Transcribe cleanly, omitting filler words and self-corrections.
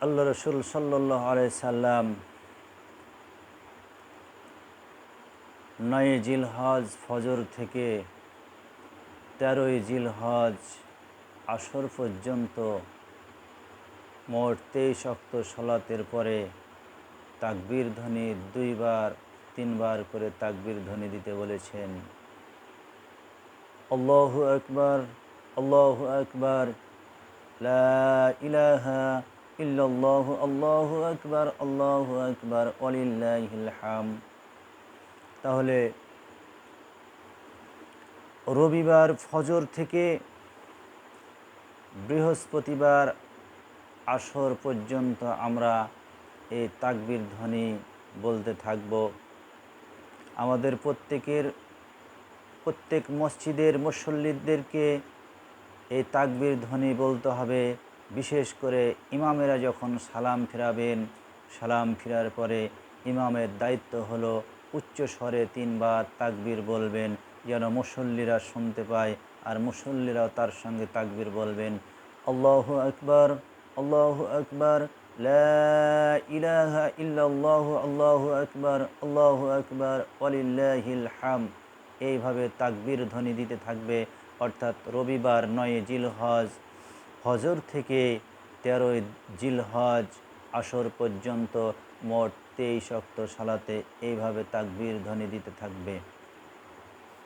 আল্লাহ রসুল সাল্লাল্লাহু আলাইহি সাল্লাম 9 জিলহজ ফজর থেকে 13 জিলহজ আসর পর্যন্ত মোট 23 ওয়াক্ত সালাতের পরে তাকবীর ধ্বনি 2-3 বার করে তাকবীর ধ্বনি দিতে বলেছেন। আল্লাহু আকবার, আল্লাহু আকবার, লা ইলাহা ইল্লাল্লাহু, আল্লাহু আকবার, আল্লাহু আকবার, ওয়ালিল্লাহিল হামদ। তাহলে রবিবার ফজর থেকে বৃহস্পতিবার আসর পর্যন্ত আমরা এই তাকবীর ধ্বনি বলতে থাকব। আমাদের প্রত্যেক মসজিদের মুসল্লিদেরকে এই তাকবীর ধ্বনি বলতে হবে। বিশেষ করে ইমামেরা যখন সালাম ফিরাবেন, সালাম ফিরার পরে ইমামের দায়িত্ব হলো উচ্চ স্বরে 3 বার তাকবীর বলবেন, যেন মুসল্লিরা শুনতে পায় আর মুসল্লিরাও তার সঙ্গে তাকবীর বলবেন। আল্লাহু আকবার, আল্লাহু আকবার, লা ইলাহা ইল্লাল্লাহু, আল্লাহু আকবার, আল্লাহু আকবার, ওয়ালিল্লাহিল হামদ। এইভাবে তাকবীর ধ্বনি দিতে থাকবে। অর্থাৎ রবিবার 9 জিলহজ ফজর থেকে 13 জিলহজ আসর পর্যন্ত মোট 23 ওয়াক্ত সালাতে এইভাবে তাকবীর ধ্বনি দিতে থাকবে।